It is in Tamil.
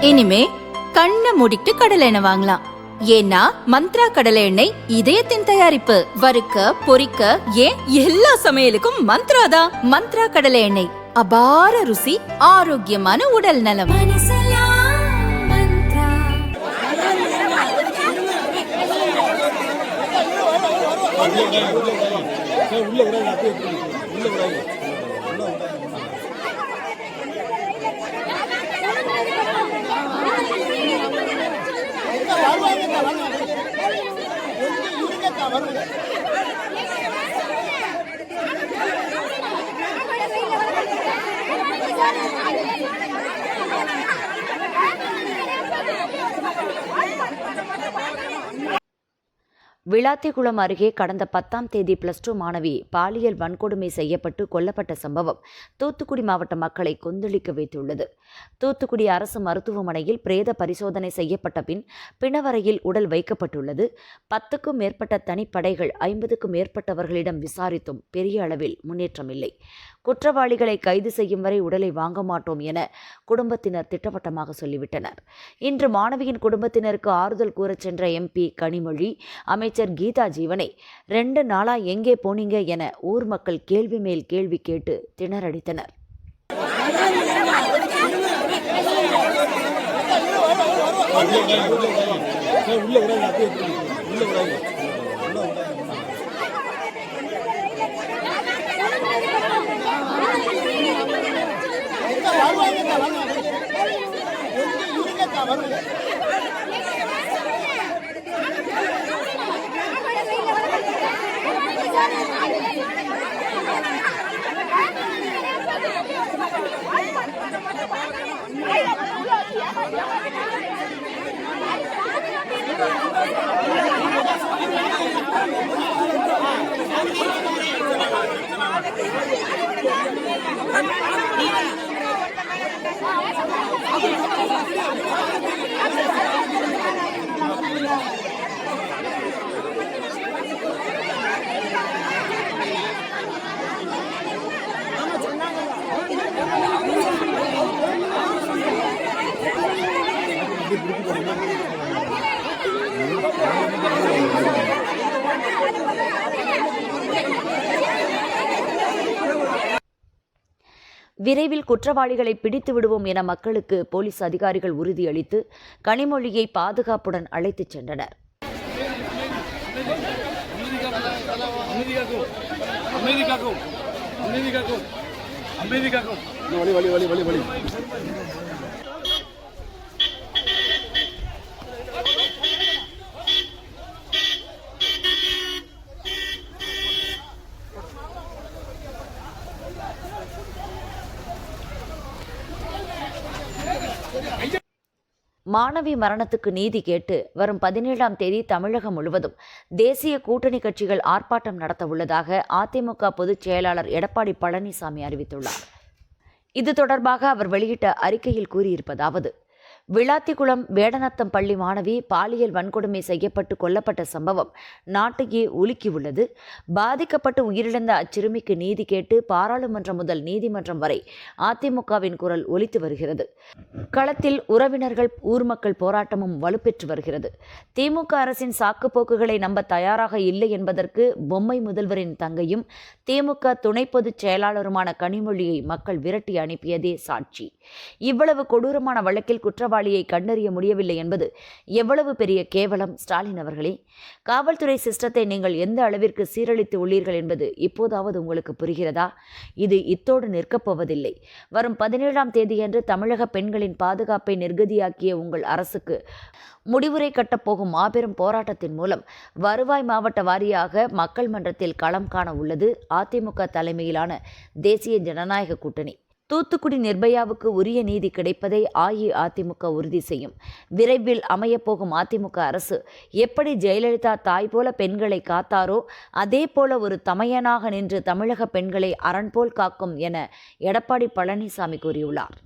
இனிமே கண்ணை மூடிட்டு கடலை எண்ணெய் வாங்கலாம். ஏன்னா மந்த்ரா கடலை எண்ணெய் இதயத்தின் தயாரிப்பு. வறுக்க பொரிக்க ஏன் எல்லா சமையலுக்கும் மந்த்ரா தான். மந்த்ரா கடலை எண்ணெய், அபார ருசி, ஆரோக்கியமான உடல் நலம். விளாத்திகுளம் அருகே கடந்த 10ஆம் தேதி +2 மாணவி பாலியல் வன்கொடுமை செய்யப்பட்டு கொல்லப்பட்ட சம்பவம் தூத்துக்குடி மாவட்ட மக்களை கொந்தளிக்க வைத்துள்ளது. தூத்துக்குடி அரசு மருத்துவமனையில் பிரேத பரிசோதனை செய்யப்பட்ட பின் பிணவரையில் உடல் வைக்கப்பட்டுள்ளது. 10க்கும் மேற்பட்ட தனிப்படைகள் 50க்கும் மேற்பட்டவர்களிடம் விசாரித்தும் பெரிய அளவில் முன்னேற்றம் இல்லை. குற்றவாளிகளை கைது செய்யும் வரை உடலை வாங்க மாட்டோம் என குடும்பத்தினர் திட்டவட்டமாக சொல்லிவிட்டனர். இன்று மாணவியின் குடும்பத்தினருக்கு ஆறுதல் கூறச் சென்ற MP கனிமொழி, அமைச்சர் கீதா ஜீவனை 2 நாளா எங்கே போனீங்க என ஊர் மக்கள் கேள்வி மேல் கேள்வி கேட்டு திணறடித்தனர். விரைவில் குற்றவாளிகளை பிடித்து விடுவோம் என மக்களுக்கு போலீஸ் அதிகாரிகள் உறுதியளித்து கனிமொழியை பாதுகாப்புடன் அழைத்துச் சென்றனர். மாணவி மரணத்துக்கு நீதி கேட்டு வரும் 17ஆம் தேதி தமிழகம் முழுவதும் தேசிய கூட்டணி கட்சிகள் ஆர்ப்பாட்டம் நடத்த உள்ளதாக அதிமுக பொதுச் செயலாளர் எடப்பாடி பழனிசாமி அறிவித்துள்ளார். இது தொடர்பாக அவர் வெளியிட்ட அறிக்கையில் கூறியிருப்பதாவது: விளாத்திகுளம் வேடநத்தம் பள்ளி மாணவி பாலியல் வன்கொடுமை செய்யப்பட்டு கொல்லப்பட்ட சம்பவம் நாட்டையே உலுக்கியுள்ளது. பாதிக்கப்பட்டு உயிரிழந்த அச்சிறுமிக்கு நீதி கேட்டு பாராளுமன்றம் முதல் நீதிமன்றம் வரை அதிமுகவின் குரல் ஒலித்து வருகிறது. களத்தில் உறவினர்கள், ஊர் மக்கள் போராட்டமும் வலுப்பெற்று வருகிறது. திமுக அரசின் சாக்குப்போக்குகளை நம்ப தயாராக இல்லை என்பதற்கு பொம்மை முதல்வரின் தங்கையும் திமுக துணை பொதுச் செயலாளருமான கனிமொழியை மக்கள் விரட்டி அனுப்பியதே சாட்சி. இவ்வளவு கொடூரமான வழக்கில் குற்றவாளியை கண்டறிய முடியவில்லை என்பது எவ்வளவு பெரிய கேவலம்! ஸ்டாலின் அவர்களே, காவல்துறை சிஸ்டத்தை நீங்கள் எந்த அளவிற்கு சீரழித்து உள்ளீர்கள் என்பது இப்போதாவது உங்களுக்கு புரிகிறதா? இது இத்தோடு நிற்கப் போவதில்லை. வரும் 17ஆம் தேதியன்று தமிழக பெண்களின் பாதுகாப்பை நிர்கதியாக்கிய உங்கள் அரசுக்கு முடிவுரை கட்டப்போகும் மாபெரும் போராட்டத்தின் மூலம் வருவாய் மாவட்ட வாரியாக மக்கள் மன்றத்தில் களம் காண உள்ளது அதிமுக தலைமையிலான தேசிய ஜனநாயக கூட்டணி. தூத்துக்குடி நிர்பயாவுக்கு உரிய நீதி கிடைப்பதை அஇஅதிமுக உறுதி செய்யும். விரைவில் அமையப்போகும் அதிமுக அரசு எப்படி ஜெயலலிதா தாய் போல பெண்களை காத்தாரோ அதே போல ஒரு தமையனாக நின்று தமிழக பெண்களை அரண் போல் காக்கும் என எடப்பாடி பழனிசாமி கூறியுள்ளார்.